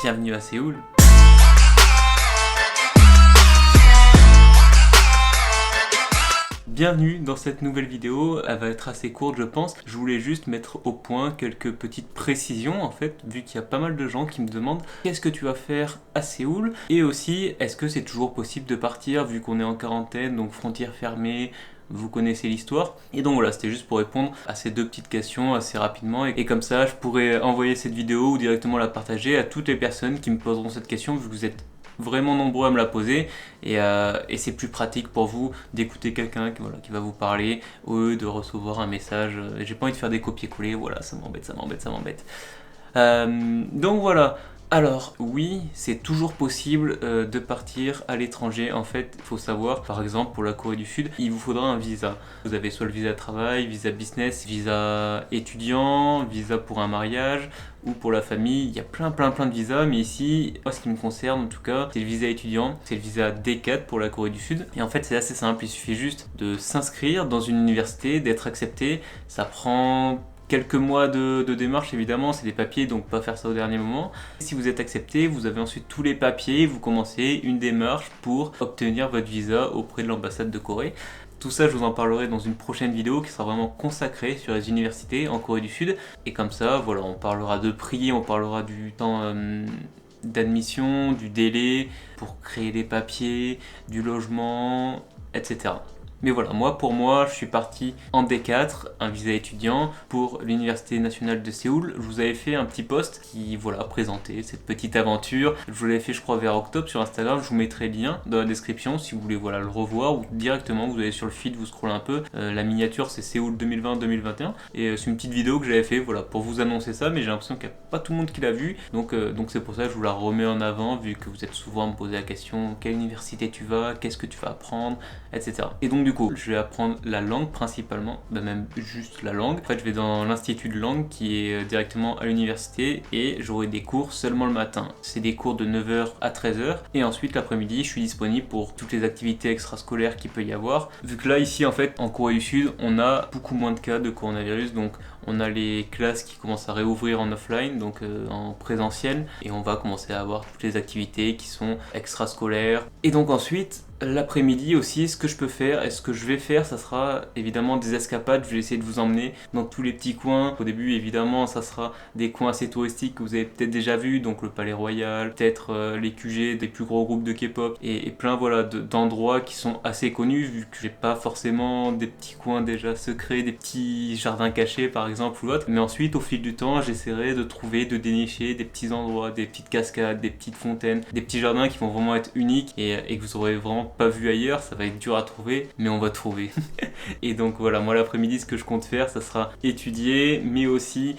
Bienvenue à Séoul. Bienvenue dans cette nouvelle vidéo, elle va être assez courte je pense. Je voulais juste mettre au point quelques petites précisions en fait, vu qu'il y a pas mal de gens qui me demandent qu'est-ce que tu vas faire à Séoul, et aussi est-ce que c'est toujours possible de partir vu qu'on est en quarantaine, donc frontières fermées. Vous connaissez l'histoire. Et donc voilà, c'était juste pour répondre à ces deux petites questions assez rapidement. Et comme ça, je pourrais envoyer cette vidéo ou directement la partager à toutes les personnes qui me poseront cette question, vu que vous êtes vraiment nombreux à me la poser. Et c'est plus pratique pour vous d'écouter quelqu'un qui va vous parler, au lieu de recevoir un message. J'ai pas envie de faire des copier-coller, voilà, ça m'embête. Donc voilà. Alors oui, c'est toujours possible de partir à l'étranger. En fait, il faut savoir, par exemple pour la Corée du Sud, il vous faudra un visa. Vous avez soit le visa travail, visa business, visa étudiant, visa pour un mariage ou pour la famille. Il y a plein de visas, mais ici, moi ce qui me concerne en tout cas, c'est le visa étudiant, c'est le visa D4 pour la Corée du Sud. Et en fait c'est assez simple, il suffit juste de s'inscrire dans une université, d'être accepté. Ça prend quelques mois de démarche évidemment, c'est des papiers, donc pas faire ça au dernier moment. Si vous êtes accepté, vous avez ensuite tous les papiers, vous commencez une démarche pour obtenir votre visa auprès de l'ambassade de Corée. Tout ça, je vous en parlerai dans une prochaine vidéo qui sera vraiment consacrée sur les universités en Corée du Sud. Et comme ça, voilà, on parlera de prix, on parlera du temps d'admission, du délai pour créer les papiers, du logement, etc. Mais voilà, pour moi, je suis parti en D4, un visa étudiant, pour l'Université nationale de Séoul. Je vous avais fait un petit post qui, présentait cette petite aventure. Je vous l'avais fait, je crois, vers octobre sur Instagram. Je vous mettrai le lien dans la description si vous voulez le revoir, ou directement, vous allez sur le feed, vous scrollez un peu. La miniature, c'est Séoul 2020-2021. Et c'est une petite vidéo que j'avais fait, pour vous annoncer ça, mais j'ai l'impression qu'il n'y a pas tout le monde qui l'a vu. Donc c'est pour ça que je vous la remets en avant, vu que vous êtes souvent à me poser la question, quelle université tu vas, qu'est-ce que tu vas apprendre, etc. Et donc du coup, je vais apprendre la langue principalement, même juste la langue. En fait, je vais dans l'institut de langue qui est directement à l'université et j'aurai des cours seulement le matin. C'est des cours de 9h à 13h et ensuite l'après-midi, je suis disponible pour toutes les activités extrascolaires qu'il peut y avoir. Vu que là, ici, en fait, en Corée du Sud, on a beaucoup moins de cas de coronavirus, donc on a les classes qui commencent à réouvrir en offline, donc en présentiel, et on va commencer à avoir toutes les activités qui sont extrascolaires. Et donc ensuite, l'après-midi aussi, ce que je peux faire et ce que je vais faire, ça sera évidemment des escapades. Je vais essayer de vous emmener dans tous les petits coins. Au début, évidemment, ça sera des coins assez touristiques que vous avez peut-être déjà vus, donc le Palais Royal, peut-être les QG des plus gros groupes de K-pop, et plein d'endroits qui sont assez connus, vu que j'ai pas forcément des petits coins déjà secrets, des petits jardins cachés par exemple ou autre. Mais ensuite, au fil du temps, j'essaierai de dénicher des petits endroits, des petites cascades, des petites fontaines, des petits jardins qui vont vraiment être uniques et que vous aurez vraiment pas vu ailleurs. Ça va être dur à trouver, mais on va trouver. Et donc voilà, moi l'après-midi, ce que je compte faire, ça sera étudier, mais aussi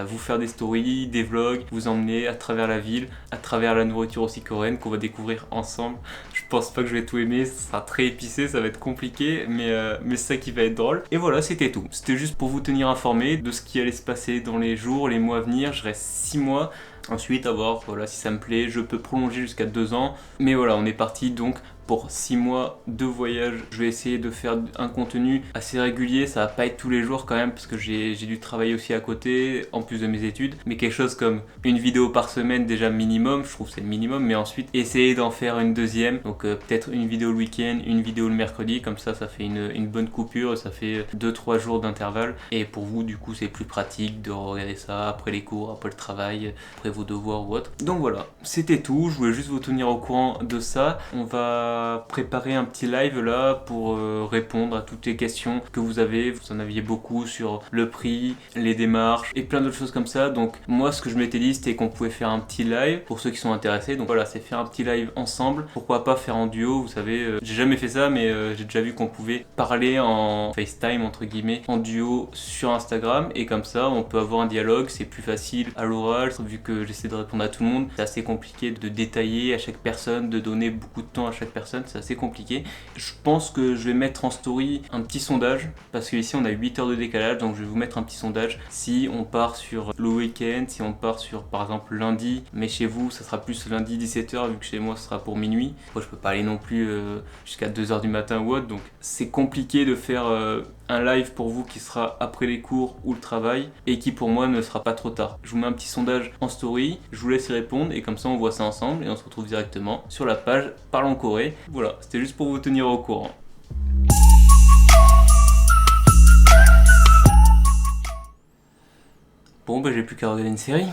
vous faire des stories, des vlogs, vous emmener à travers la ville, à travers la nourriture aussi coréenne qu'on va découvrir ensemble. Je pense pas que je vais tout aimer, ça sera très épicé, ça va être compliqué, mais c'est ça qui va être drôle. Et voilà, c'était tout. C'était juste pour vous tenir informé de ce qui allait se passer dans les jours, les mois à venir. Je reste 6 mois. Ensuite, à voir, si ça me plaît, je peux prolonger jusqu'à 2 ans. Mais voilà, on est parti donc pour 6 mois de voyage. Je vais essayer de faire un contenu assez régulier, ça va pas être tous les jours quand même parce que j'ai dû travailler aussi à côté en plus de mes études, mais quelque chose comme une vidéo par semaine déjà minimum, je trouve que c'est le minimum, mais ensuite essayer d'en faire une deuxième, donc peut-être une vidéo le week-end, une vidéo le mercredi, comme ça fait une bonne coupure, ça fait 2-3 jours d'intervalle, et pour vous du coup c'est plus pratique de regarder ça après les cours, après le travail, après vos devoirs ou autre. Donc voilà, c'était tout, je voulais juste vous tenir au courant de ça. On va préparer un petit live là pour répondre à toutes les questions que vous avez. Vous en aviez beaucoup sur le prix, les démarches et plein d'autres choses comme ça. Donc moi ce que je m'étais dit c'était qu'on pouvait faire un petit live pour ceux qui sont intéressés. Donc voilà, c'est faire un petit live ensemble. Pourquoi pas faire en duo, vous savez, j'ai jamais fait ça mais j'ai déjà vu qu'on pouvait parler en FaceTime entre guillemets en duo sur Instagram, et comme ça on peut avoir un dialogue, c'est plus facile à l'oral vu que j'essaie de répondre à tout le monde. C'est assez compliqué de détailler à chaque personne, de donner beaucoup de temps à chaque personne, c'est assez compliqué. Je pense que je vais mettre en story un petit sondage, parce que ici on a 8 heures de décalage, donc je vais vous mettre un petit sondage. Si on part sur le week-end, si on part sur par exemple lundi, mais chez vous ça sera plus lundi 17h, vu que chez moi ce sera pour minuit. Moi je peux pas aller non plus jusqu'à 2h du matin ou autre, donc c'est compliqué de faire un live pour vous qui sera après les cours ou le travail et qui pour moi ne sera pas trop tard. Je vous mets un petit sondage en story, je vous laisse y répondre et comme ça on voit ça ensemble et on se retrouve directement sur la page Parlons Corée. Voilà, c'était juste pour vous tenir au courant. Bon, j'ai plus qu'à regarder une série.